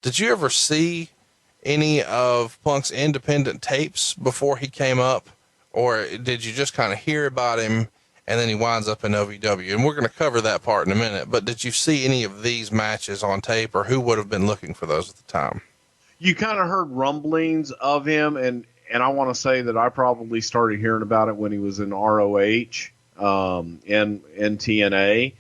Did you ever see any of Punk's independent tapes before he came up, or did you just kind of hear about him and then he winds up in OVW? And we're going to cover that part in a minute, but did you see any of these matches on tape, or who would have been looking for those at the time? You kind of heard rumblings of him, and I want to say that I probably started hearing about it when he was in ROH and TNA,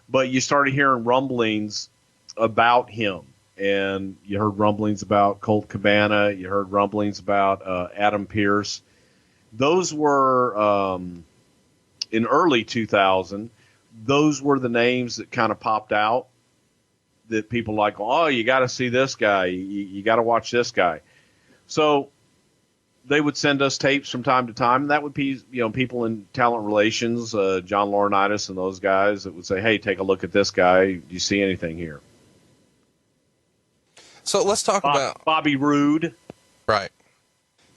but you started hearing rumblings about him, and you heard rumblings about Colt Cabana, you heard rumblings about Adam Pearce. Those were in early 2000. Those were the names that kind of popped out that people like, oh, you got to see this guy. You got to watch this guy. So they would send us tapes from time to time. And that would be, people in talent relations, John Laurinaitis and those guys that would say, hey, take a look at this guy. Do you see anything here? So let's talk about Bobby Roode. Right.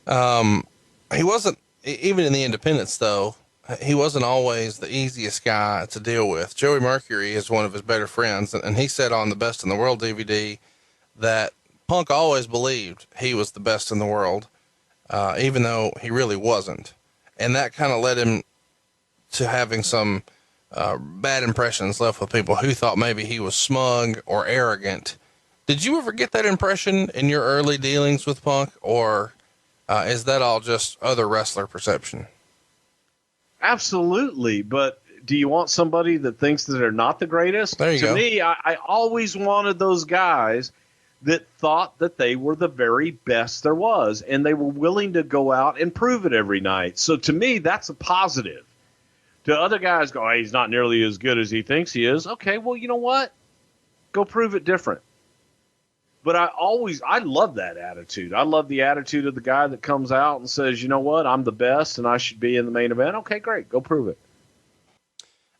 He wasn't, even in the independents though, he wasn't always the easiest guy to deal with. Joey Mercury is one of his better friends, and he said on the Best in the World DVD that Punk always believed he was the best in the world, even though he really wasn't. And that kind of led him to having some bad impressions left with people who thought maybe he was smug or arrogant. Did you ever get that impression in your early dealings with Punk, or is that all just other wrestler perception? Absolutely. But do you want somebody that thinks that they're not the greatest? There you go. To me, I always wanted those guys that thought that they were the very best there was, and they were willing to go out and prove it every night. So to me, that's a positive. To other guys go, hey, he's not nearly as good as he thinks he is. Okay, well, you know what? Go prove it different. But I love that attitude. I love the attitude of the guy that comes out and says, you know what, I'm the best and I should be in the main event. Okay, great. Go prove it.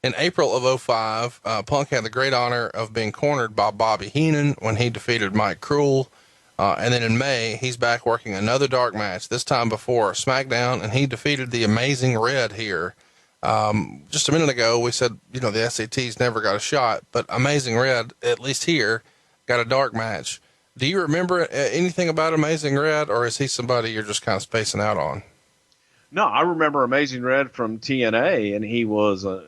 In April of 2005, Punk had the great honor of being cornered by Bobby Heenan when he defeated Mike Cruel. And then in May, he's back working another dark match, this time before SmackDown, and he defeated the Amazing Red here. Just a minute ago, we said, the SCTs never got a shot, but Amazing Red, at least here, got a dark match. Do you remember anything about Amazing Red, or is he somebody you're just kind of spacing out on? No, I remember Amazing Red from TNA, and he was a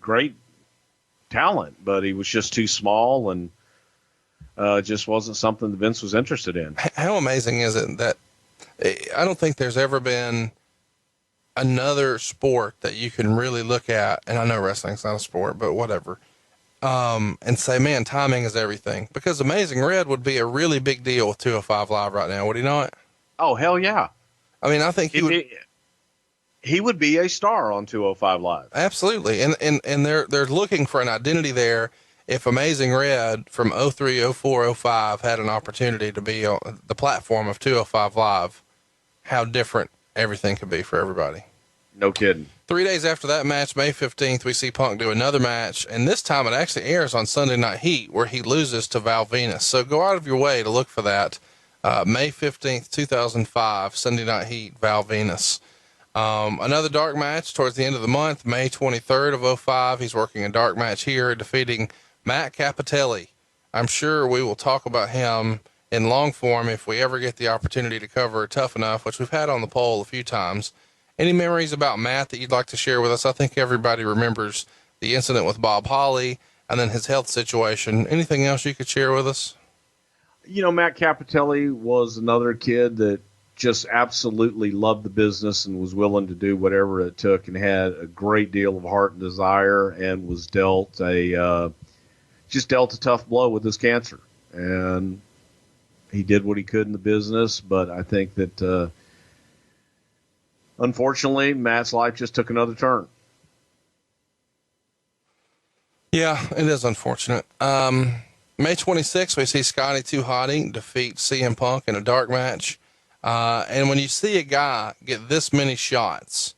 great talent, but he was just too small and just wasn't something that Vince was interested in. How amazing is it that I don't think there's ever been another sport that you can really look at, and I know wrestling's not a sport, but whatever, and say, man, timing is everything, because Amazing Red would be a really big deal with 205 Live right now. Would he not? Oh, hell yeah. I mean, I think he would be a star on 205 Live. Absolutely. And they're looking for an identity there. If Amazing Red from 03, 04, 05 had an opportunity to be on the platform of 205 Live, how different everything could be for everybody. No kidding. 3 days after that match, May 15th, we see Punk do another match, and this time it actually airs on Sunday Night Heat, where he loses to Val Venus. So go out of your way to look for that. May 15th, 2005, Sunday Night Heat, Val Venus. Another dark match towards the end of the month, May 23rd of 05. He's working a dark match here, defeating Matt Capitelli. I'm sure we will talk about him in long form if we ever get the opportunity to cover Tough Enough, which we've had on the poll a few times. Any memories about Matt that you'd like to share with us? I think everybody remembers the incident with Bob Holly and then his health situation. Anything else you could share with us? Matt Capitelli was another kid that just absolutely loved the business and was willing to do whatever it took, and had a great deal of heart and desire, and was dealt a tough blow with his cancer. And he did what he could in the business, but I think that, unfortunately, Matt's life just took another turn. Yeah, it is unfortunate. May 26th, we see Scotty 2 Hotty defeat CM Punk in a dark match. And when you see a guy get this many shots,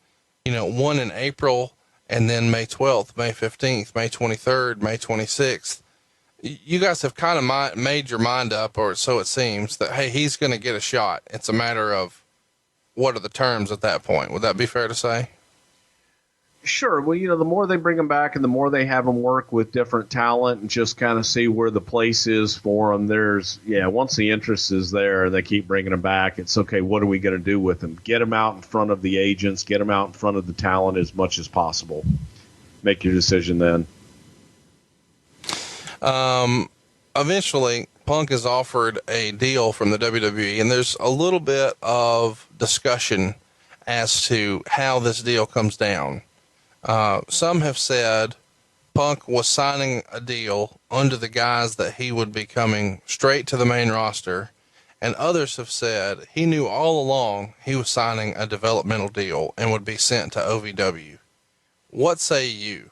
one in April, and then May 12th, May 15th, May 23rd, May 26th, you guys have kind of made your mind up, or so it seems, that, hey, he's going to get a shot. It's a matter of what are the terms at that point. Would that be fair to say? Sure. Well, the more they bring them back and the more they have them work with different talent and just kind of see where the place is for them, once the interest is there and they keep bringing them back, it's okay, what are we going to do with them? Get them out in front of the agents, get them out in front of the talent as much as possible. Make your decision then. Eventually, Punk is offered a deal from the WWE, and there's a little bit of discussion as to how this deal comes down. Some have said Punk was signing a deal under the guise that he would be coming straight to the main roster, and others have said he knew all along he was signing a developmental deal and would be sent to OVW. What say you?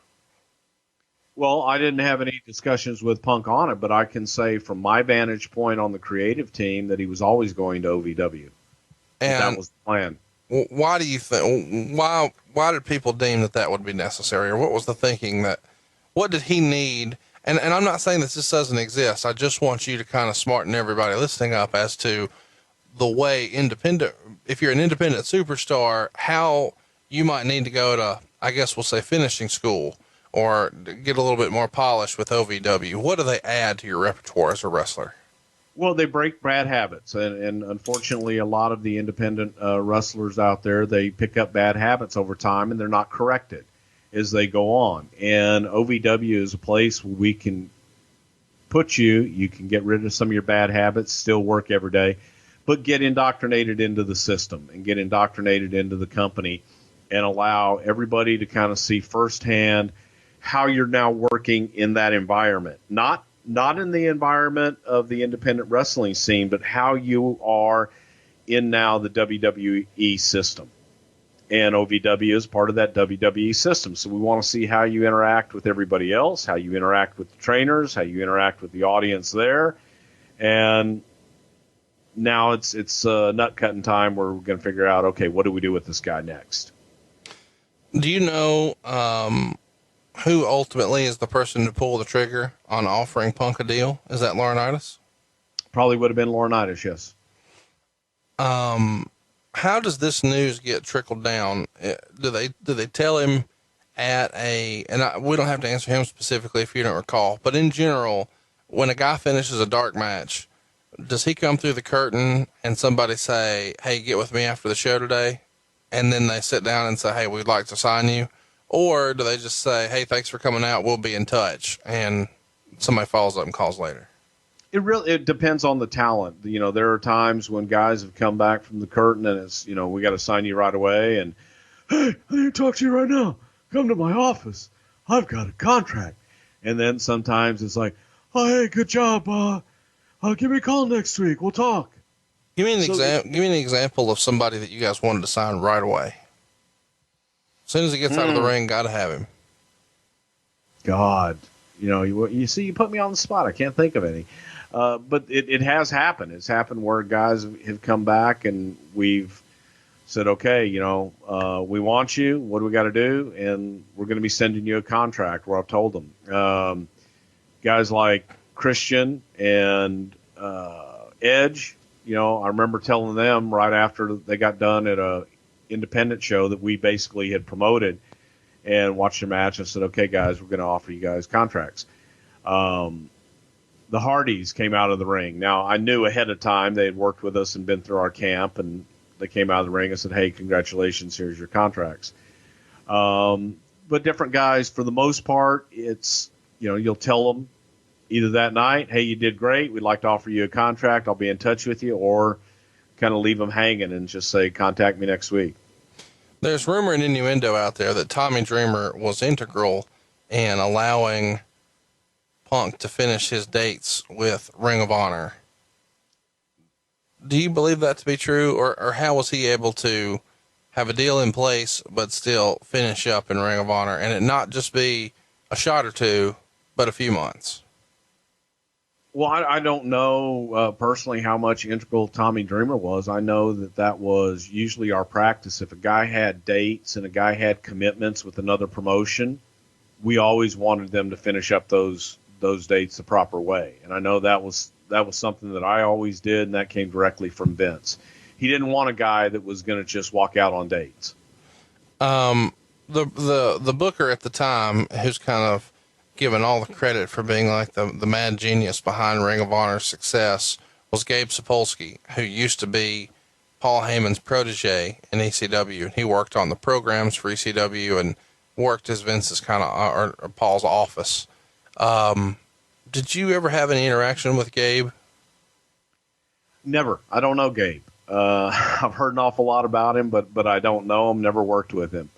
Well, I didn't have any discussions with Punk on it, but I can say from my vantage point on the creative team that he was always going to OVW. And that was the plan. Why do you think, why did people deem that would be necessary? Or what was the thinking what did he need? And I'm not saying that this doesn't exist. I just want you to kind of smarten everybody listening up as to the way if you're an independent superstar, how you might need to go to, I guess we'll say, finishing school or get a little bit more polished with OVW. What do they add to your repertoire as a wrestler? Well, they break bad habits, and unfortunately, a lot of the independent wrestlers out there, they pick up bad habits over time, and they're not corrected as they go on. And OVW is a place where we can put you. You can get rid of some of your bad habits, still work every day, but get indoctrinated into the system and get indoctrinated into the company and allow everybody to kind of see firsthand how you're now working in that environment. Not in the environment of the independent wrestling scene, but how you are in now the WWE system. And OVW is part of that WWE system. So we want to see how you interact with everybody else, how you interact with the trainers, how you interact with the audience there. And now it's nut cutting time where we're going to figure out, okay, what do we do with this guy next? Do you know who ultimately is the person to pull the trigger on offering Punk a deal? Is that Laurinaitis? Probably would have been Laurinaitis, yes. How does this news get trickled down? Do they tell him we don't have to answer him specifically if you don't recall, but in general, when a guy finishes a dark match, does he come through the curtain and somebody say, hey, get with me after the show today? And then they sit down and say, hey, we'd like to sign you. Or do they just say, hey, thanks for coming out, we'll be in touch, and somebody follows up and calls later? It depends on the talent. There are times when guys have come back from the curtain and it's, we got to sign you right away. And, hey, I need to talk to you right now. Come to my office. I've got a contract. And then sometimes it's like, oh, hey, good job. Give me a call next week. We'll talk. Give me an example of somebody that you guys wanted to sign right away. As soon as he gets out of the ring, got to have him. God, you see, you put me on the spot. I can't think of any. But it has happened. It's happened where guys have come back and we've said, okay, we want you. What do we got to do? And we're going to be sending you a contract where I've told them. Guys like Christian and Edge, I remember telling them right after they got done at a independent show that we basically had promoted and watched the match and said, okay, guys, we're going to offer you guys contracts. The Hardys came out of the ring. Now, I knew ahead of time they had worked with us and been through our camp, and they came out of the ring and said, hey, congratulations, here's your contracts. But different guys, for the most part, it's, you'll tell them either that night, hey, you did great, we'd like to offer you a contract, I'll be in touch with you, or kind of leave them hanging and just say, contact me next week. There's rumor and innuendo out there that Tommy Dreamer was integral in allowing Punk to finish his dates with Ring of Honor. Do you believe that to be true, or how was he able to have a deal in place but still finish up in Ring of Honor and it not just be a shot or two, but a few months? Well, I don't know personally how much integral Tommy Dreamer was. I know that was usually our practice. If a guy had dates and a guy had commitments with another promotion, we always wanted them to finish up those dates the proper way. And I know that was something that I always did, and that came directly from Vince. He didn't want a guy that was going to just walk out on dates. the booker at the time, who's kind of given all the credit for being like the mad genius behind Ring of Honor's success, was Gabe Sapolsky, who used to be Paul Heyman's protege in ECW. And he worked on the programs for ECW and worked as Vince's kind of, or Paul's office. Did you ever have any interaction with Gabe? Never. I don't know Gabe. I've heard an awful lot about him, but I don't know him, never worked with him.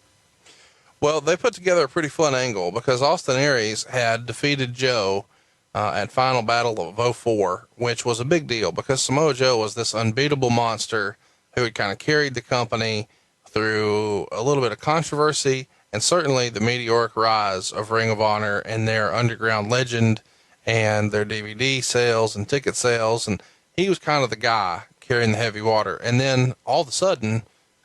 Well, they put together a pretty fun angle because Austin Aries had defeated Joe at Final Battle of 04, which was a big deal because Samoa Joe was this unbeatable monster who had kind of carried the company through a little bit of controversy and certainly the meteoric rise of Ring of Honor and their underground legend and their DVD sales and ticket sales. And he was kind of the guy carrying the heavy water. And then all of a sudden,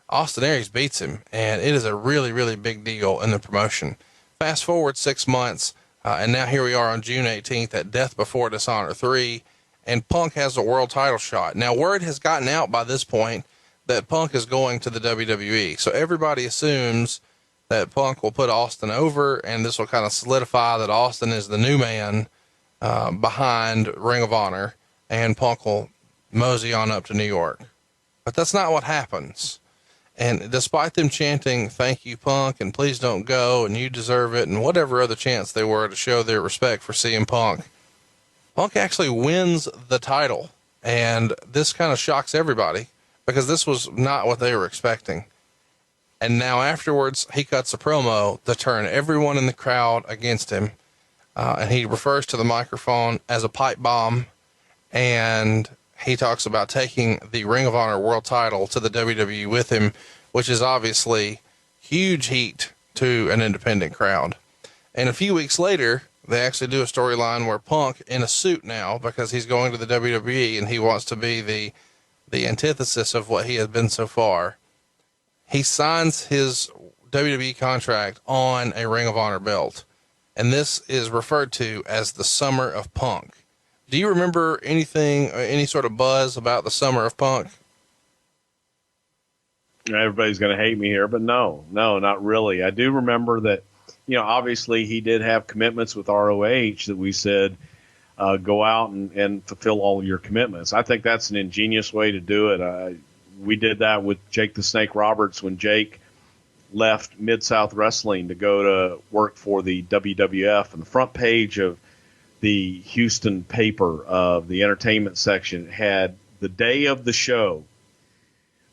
Austin Aries beats him, and it is a really, really big deal in the promotion. Fast forward 6 months, and now here we are on June 18th at Death Before Dishonor 3, and Punk has a world title shot. Now, word has gotten out by this point that Punk is going to the WWE, so everybody assumes that Punk will put Austin over, and this will kind of solidify that Austin is the new man behind Ring of Honor, and Punk will mosey on up to New York. But that's not what happens. And despite them chanting, "Thank you, Punk," and "Please don't go," and "You deserve it," and whatever other chants they were to show their respect for CM Punk, Punk actually wins the title. And this kind of shocks everybody because this was not what they were expecting. And now afterwards, he cuts a promo to turn everyone in the crowd against him. And he refers to the microphone as a pipe bomb. And he talks about taking the Ring of Honor world title to the WWE with him, which is obviously huge heat to an independent crowd. And a few weeks later, they actually do a storyline where Punk, in a suit now, because he's going to the WWE and he wants to be the antithesis of what he has been so far, he signs his WWE contract on a Ring of Honor belt. And this is referred to as the Summer of Punk. Do you remember anything, any sort of buzz about the Summer of Punk? Everybody's going to hate me here, but no, not really. I do remember that, obviously he did have commitments with ROH that we said, go out and fulfill all of your commitments. I think that's an ingenious way to do it. We did that with Jake the Snake Roberts when Jake left Mid-South Wrestling to go to work for the WWF, and the front page of the Houston paper of the entertainment section had the day of the show,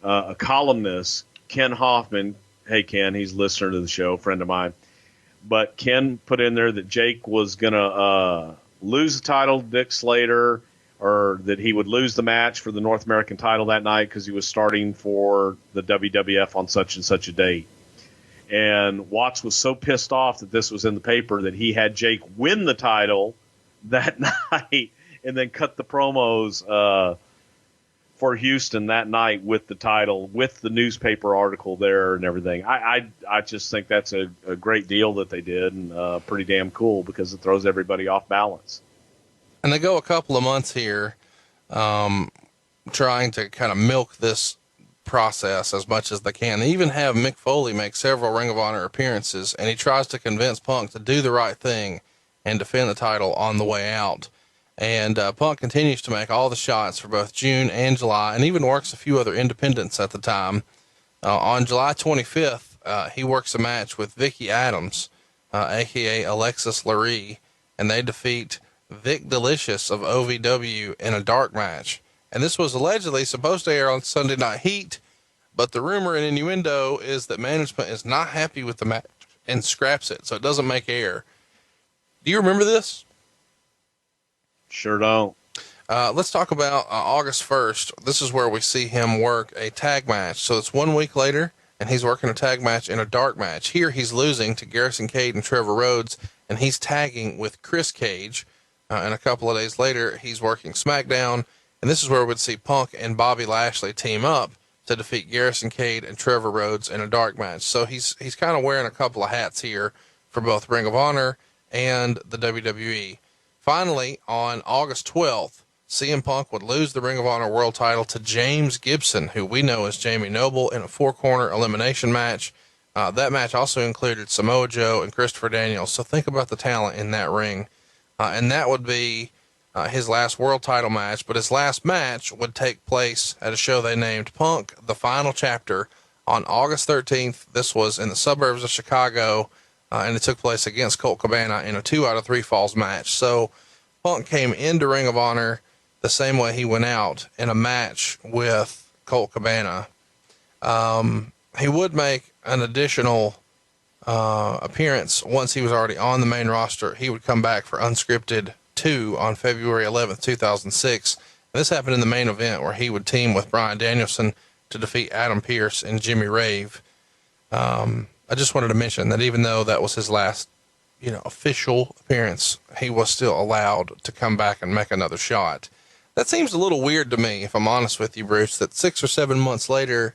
a columnist, Ken Hoffman. Hey, Ken, he's a listener to the show, friend of mine. But Ken put in there that Jake was going to lose the title to Dick Slater, or that he would lose the match for the North American title that night because he was starting for the WWF on such and such a date. And Watts was so pissed off that this was in the paper that he had Jake win the title that night and then cut the promos for Houston that night with the title, with the newspaper article there and everything. I just think that's a great deal that they did, and pretty damn cool because it throws everybody off balance. And they go a couple of months here trying to kind of milk this process as much as they can. They even have Mick Foley make several Ring of Honor appearances, and he tries to convince Punk to do the right thing and defend the title on the way out. And Punk continues to make all the shots for both June and July, and even works a few other independents at the time. On July 25th, he works a match with Vicky Adams, aka Alexis Lurie, and they defeat Vic Delicious of OVW in a dark match. And this was allegedly supposed to air on Sunday Night Heat, but the rumor and innuendo is that management is not happy with the match and scraps it, so it doesn't make air. Do you remember this? Sure don't. Let's talk about August 1st. This is where we see him work a tag match. So it's 1 week later, and he's working a tag match in a dark match. Here he's losing to Garrison Cade and Trevor Rhodes, and he's tagging with Chris Cage. And a couple of days later, he's working SmackDown. And this is where we'd see Punk and Bobby Lashley team up to defeat Garrison Cade and Trevor Rhodes in a dark match. So he's kind of wearing a couple of hats here for both Ring of Honor and the WWE. Finally, on August 12th, CM Punk would lose the Ring of Honor World title to James Gibson, who we know as Jamie Noble, in a 4-corner elimination match. That match also included Samoa Joe and Christopher Daniels. So think about the talent in that ring. And that would be his last world title match, but his last match would take place at a show they named Punk, The Final Chapter, on August 13th. This was in the suburbs of Chicago, and it took place against Colt Cabana in a 2 out of 3 falls match. So Punk came into Ring of Honor the same way he went out, in a match with Colt Cabana. He would make an additional appearance once he was already on the main roster. He would come back for Unscripted 2 on February 11th, 2006. And this happened in the main event, where he would team with Bryan Danielson to defeat Adam Pearce and Jimmy Rave. I just wanted to mention that even though that was his last, official appearance, he was still allowed to come back and make another shot. That seems a little weird to me, if I'm honest with you, Bruce, that 6 or 7 months later,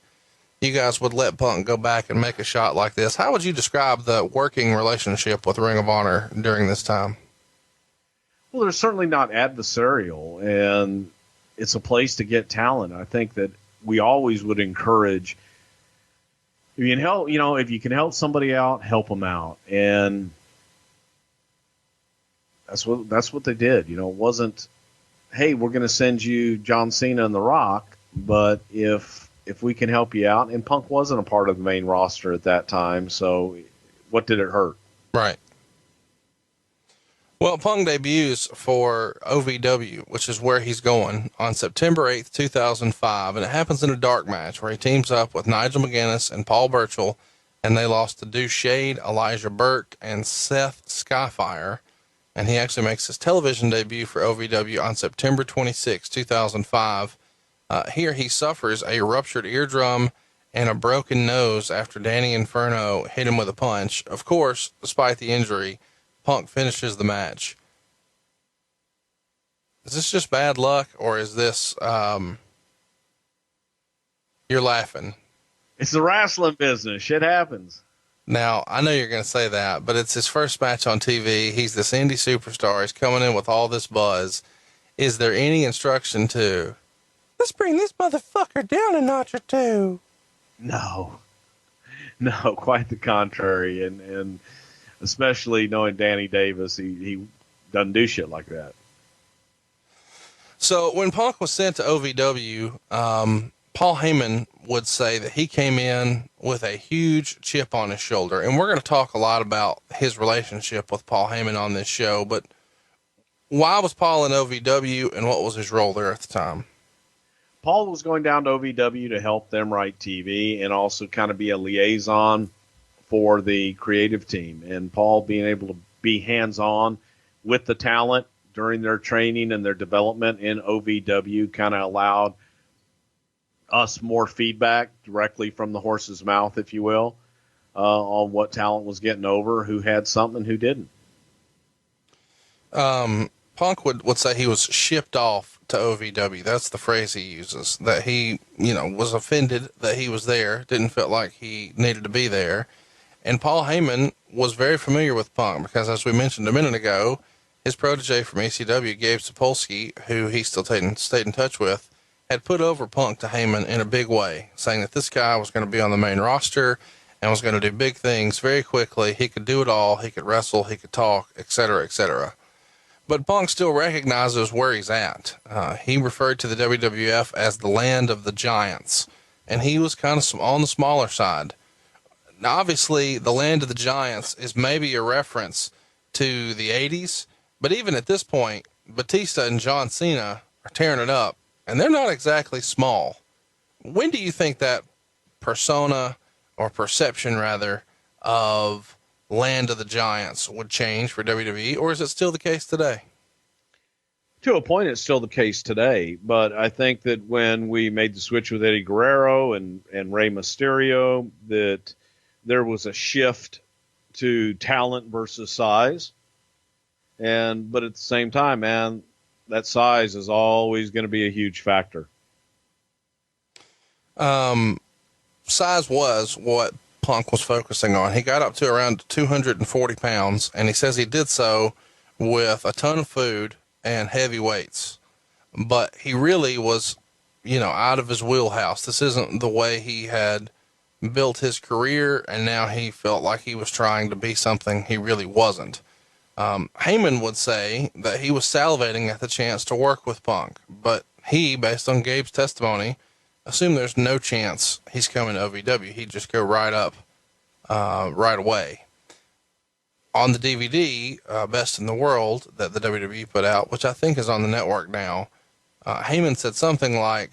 you guys would let Punk go back and make a shot like this. How would you describe the working relationship with Ring of Honor during this time? Well, they're certainly not adversarial, and it's a place to get talent. I think that we always would encourage, if you can help, if you can help somebody out, help them out. And that's what they did. It wasn't, hey, we're going to send you John Cena and The Rock, but if we can help you out, and Punk wasn't a part of the main roster at that time, so what did it hurt? Right. Well, Punk debuts for OVW, which is where he's going, on September 8th, 2005, and it happens in a dark match where he teams up with Nigel McGuinness and Paul Burchill, and they lost to Deuce Shade, Elijah Burke, and Seth Skyfire, and he actually makes his television debut for OVW on September 26, 2005. Here he suffers a ruptured eardrum and a broken nose after Danny Inferno hit him with a punch. Of course, despite the injury, Punk finishes the match. Is this just bad luck, or is this, you're laughing? It's the wrestling business. Shit happens. Now, I know you're going to say that, but it's his first match on TV. He's this indie superstar. He's coming in with all this buzz. Is there any instruction to, let's bring this motherfucker down a notch or two? No, quite the contrary. And especially knowing Danny Davis, he doesn't do shit like that. So when Punk was sent to OVW, Paul Heyman would say that he came in with a huge chip on his shoulder. And we're going to talk a lot about his relationship with Paul Heyman on this show, but why was Paul in OVW, and what was his role there at the time? Paul was going down to OVW to help them write TV and also kind of be a liaison for the creative team. And Paul being able to be hands-on with the talent during their training and their development in OVW kind of allowed us more feedback directly from the horse's mouth, if you will, on what talent was getting over, who had something and who didn't. Punk would say he was shipped off to OVW. That's the phrase he uses, that he, was offended that he was there, didn't feel like he needed to be there. And Paul Heyman was very familiar with Punk because, as we mentioned a minute ago, his protege from ECW, Gabe Sapolsky, who he still stayed in touch with, had put over Punk to Heyman in a big way, saying that this guy was going to be on the main roster and was going to do big things very quickly. He could do it all. He could wrestle. He could talk, etc., etc. But Punk still recognizes where he's at. He referred to the WWF as the land of the giants, and he was kind of on the smaller side. Now, obviously, the land of the giants is maybe a reference to the 80s, but even at this point, Batista and John Cena are tearing it up, and they're not exactly small. When do you think that persona, or perception rather, of land of the giants would change for WWE, or is it still the case today? To a point, it's still the case today, but I think that when we made the switch with Eddie Guerrero and Rey Mysterio, that there was a shift to talent versus size. But at the same time, man, that size is always going to be a huge factor. Size was what Punk was focusing on. He got up to around 240 pounds, and he says he did so with a ton of food and heavy weights. But he really was, out of his wheelhouse. This isn't the way he had built his career, and now he felt like he was trying to be something he really wasn't. Heyman would say that he was salivating at the chance to work with Punk, but he, based on Gabe's testimony, assumed there's no chance he's coming to OVW. He'd just go right up, right away. On the DVD, Best in the World, that the WWE put out, which I think is on the network now, Heyman said something like,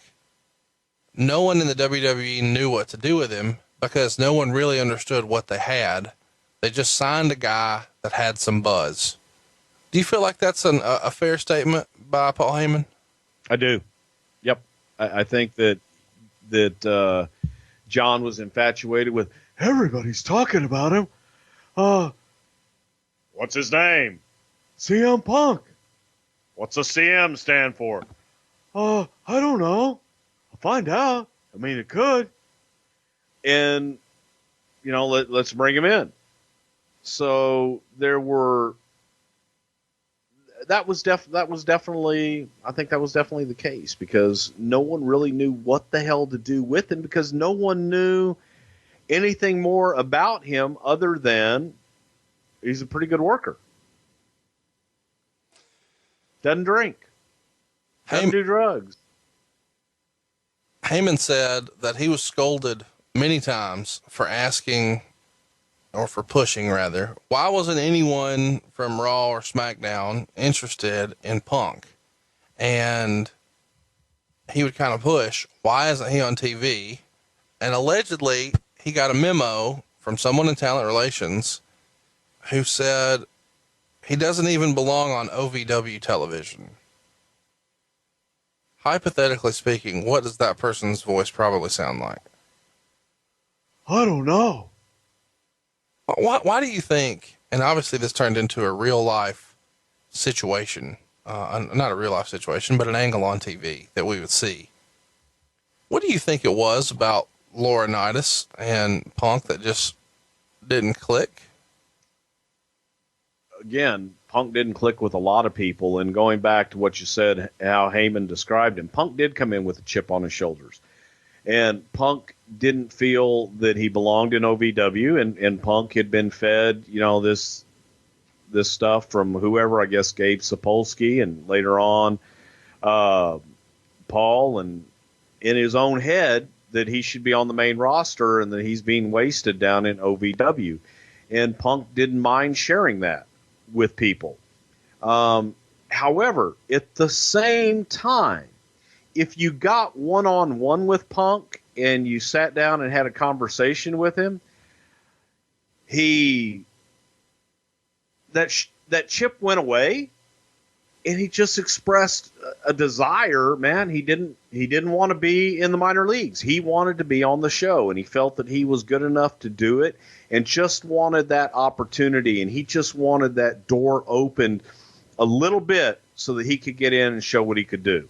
no one in the WWE knew what to do with him because no one really understood what they had. They just signed a guy that had some buzz. Do you feel like that's a fair statement by Paul Heyman? I do. Yep. I think that John was infatuated with, everybody's talking about him. What's his name? CM Punk. What's a CM stand for? I don't know. I'll find out. I mean, it could. And, let's bring him in. So there were, that was definitely the case, because no one really knew what the hell to do with him, because no one knew anything more about him other than he's a pretty good worker. Doesn't drink. Doesn't do drugs. Heyman said that he was scolded many times for asking, or for pushing rather, why wasn't anyone from Raw or SmackDown interested in Punk? And he would kind of push, why isn't he on TV? And allegedly he got a memo from someone in talent relations who said he doesn't even belong on OVW television. Hypothetically speaking, what does that person's voice probably sound like? I don't know. Why do you think, and obviously this turned into a real life situation, not a real life situation, but an angle on TV that we would see. What do you think it was about Laurinaitis and Punk that just didn't click? Again, Punk didn't click with a lot of people, and going back to what you said, how Heyman described him, Punk did come in with a chip on his shoulders. And Punk didn't feel that he belonged in OVW, and Punk had been fed, this stuff from whoever, I guess Gabe Sapolsky, and later on Paul, and in his own head that he should be on the main roster and that he's being wasted down in OVW. And Punk didn't mind sharing that with people. However, at the same time, if you got one-on-one with Punk and you sat down and had a conversation with him, that chip went away, and he just expressed a desire, man. He didn't want to be in the minor leagues. He wanted to be on the show, and he felt that he was good enough to do it, and just wanted that opportunity, and he just wanted that door opened a little bit so that he could get in and show what he could do.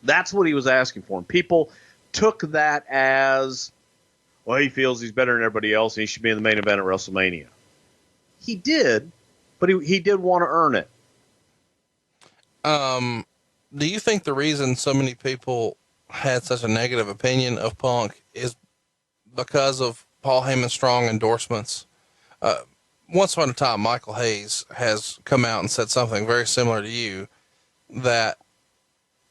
That's what he was asking for. And people took that as, well, he feels he's better than everybody else and he should be in the main event at WrestleMania. He did, but he did want to earn it. Do you think the reason so many people had such a negative opinion of Punk is because of Paul Heyman's strong endorsements? Once upon a time, Michael Hayes has come out and said something very similar to you, that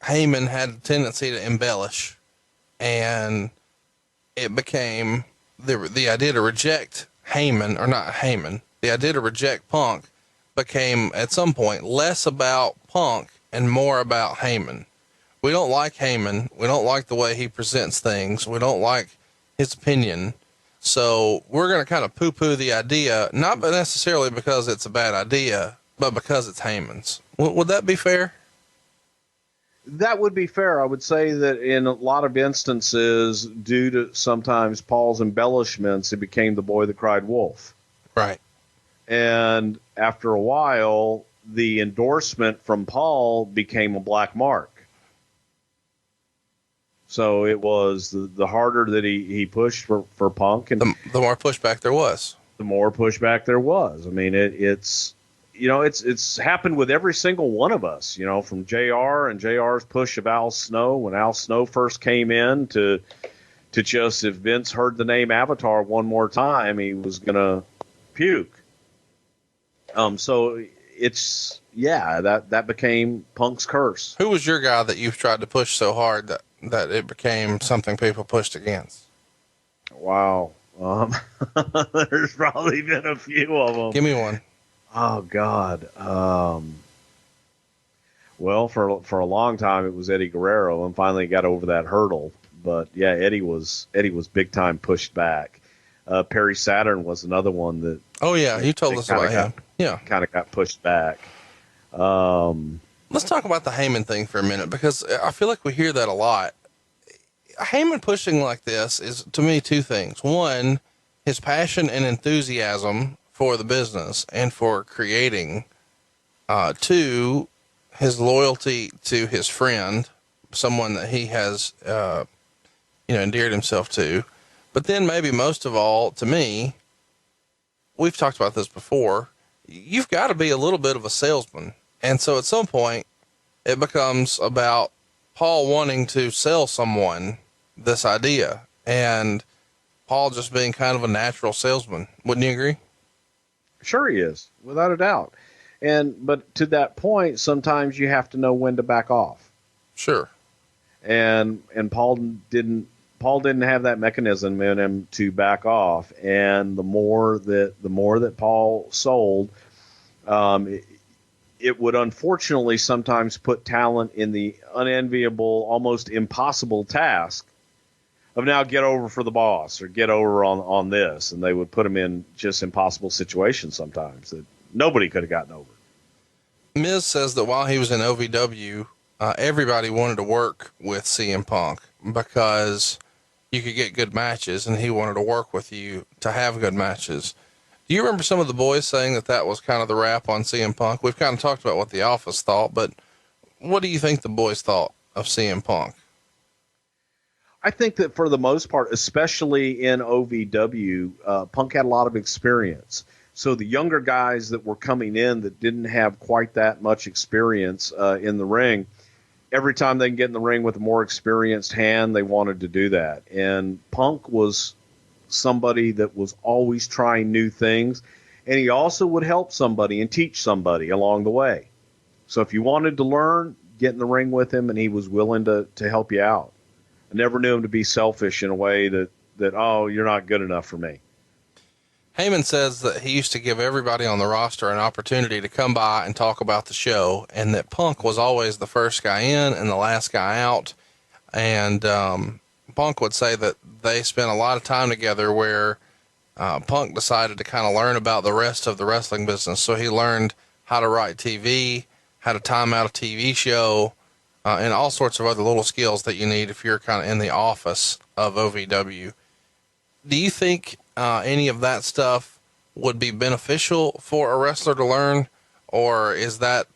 Heyman had a tendency to embellish, and it became the idea to reject Heyman, or not Heyman, the idea to reject Punk became at some point less about Punk and more about Heyman. We don't like Heyman. We don't like the way he presents things. We don't like his opinion. So we're going to kind of poo-poo the idea, not necessarily because it's a bad idea, but because it's Heyman's. Would that be fair? That would be fair. I would say that in a lot of instances, due to sometimes Paul's embellishments, it became the boy that cried wolf. Right. And after a while, the endorsement from Paul became a black mark. So it was the harder that he pushed for Punk, and the more pushback there was. The more pushback there was. I mean, it's happened with every single one of us, from JR and JR's push of Al Snow when Al Snow first came in to to just, if Vince heard the name Avatar one more time, he was going to puke. So it's, that became Punk's curse. Who was your guy that you've tried to push so hard that it became something people pushed against? Wow. There's probably been a few of them. Give me one. Oh God. Well, for a long time it was Eddie Guerrero, and finally got over that hurdle. But yeah, Eddie was big time pushed back. Perry Saturn was another one that. Oh yeah, you told us about him. Yeah, kind of got pushed back. Let's talk about the Heyman thing for a minute, because I feel like we hear that a lot. Heyman pushing like this is, to me, two things. One, his passion and enthusiasm for the business and for creating. Two, his loyalty to his friend, someone that he has, endeared himself to. But then maybe most of all, to me, we've talked about this before, you've got to be a little bit of a salesman. And so at some point it becomes about Paul wanting to sell someone this idea, and Paul just being kind of a natural salesman. Wouldn't you agree? Sure he is, without a doubt. But to that point, sometimes you have to know when to back off. Sure. And Paul didn't have that mechanism in him to back off. And the more that Paul sold, it would unfortunately sometimes put talent in the unenviable, almost impossible task of now get over for the boss or get over on this. And they would put him in just impossible situations sometimes that nobody could have gotten over. Miz says that while he was in OVW, everybody wanted to work with CM Punk because you could get good matches, and he wanted to work with you to have good matches. Do you remember some of the boys saying that was kind of the rap on CM Punk? We've kind of talked about what the office thought, but what do you think the boys thought of CM Punk? I think that for the most part, especially in OVW, Punk had a lot of experience. So the younger guys that were coming in that didn't have quite that much experience in the ring, every time they can get in the ring with a more experienced hand, they wanted to do that. And Punk was somebody that was always trying new things, and he also would help somebody and teach somebody along the way. So if you wanted to learn, get in the ring with him, and he was willing to help you out. I never knew him to be selfish in a way that oh, you're not good enough for me. Heyman says that he used to give everybody on the roster an opportunity to come by and talk about the show, and that Punk was always the first guy in and the last guy out. And Punk would say that they spent a lot of time together where Punk decided to kind of learn about the rest of the wrestling business. So he learned how to write TV, how to time out a TV show, and all sorts of other little skills that you need if you're kind of in the office of OVW. Do you think any of that stuff would be beneficial for a wrestler to learn, or is that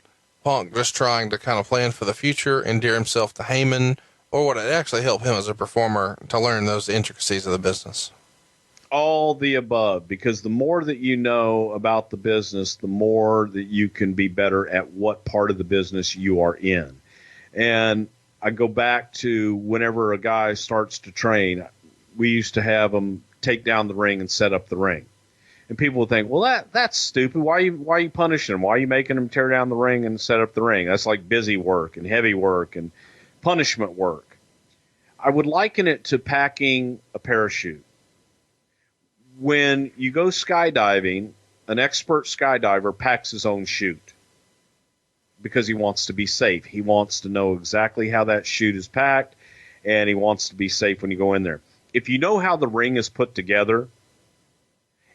Punk just trying to kind of plan for the future, endear himself to Heyman, or would it actually help him as a performer to learn those intricacies of the business? All the above, because the more that you know about the business, the more that you can be better at what part of the business you are in. And I go back to whenever a guy starts to train, we used to have him take down the ring and set up the ring. And people would think, well, that's stupid. Why are you punishing him? Why are you making him tear down the ring and set up the ring? That's like busy work and heavy work and punishment work. I would liken it to packing a parachute. When you go skydiving, an expert skydiver packs his own chute because he wants to be safe. He wants to know exactly how that chute is packed, and he wants to be safe when you go in there. If you know how the ring is put together,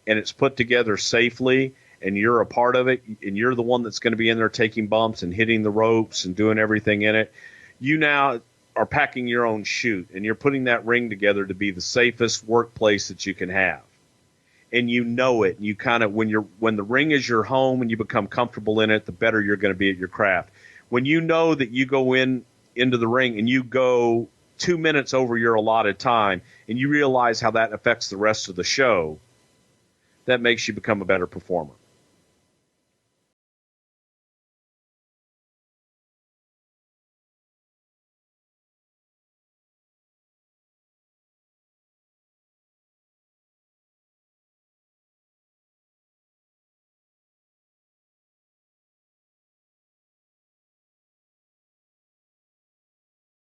and it's put together safely, and you're a part of it, and you're the one that's going to be in there taking bumps and hitting the ropes and doing everything in it, you now are packing your own chute, and you're putting that ring together to be the safest workplace that you can have. And you know it. You kind of, when the ring is your home and you become comfortable in it, the better you're going to be at your craft. When you know that you go into the ring and you go 2 minutes over your allotted time, and you realize how that affects the rest of the show, that makes you become a better performer.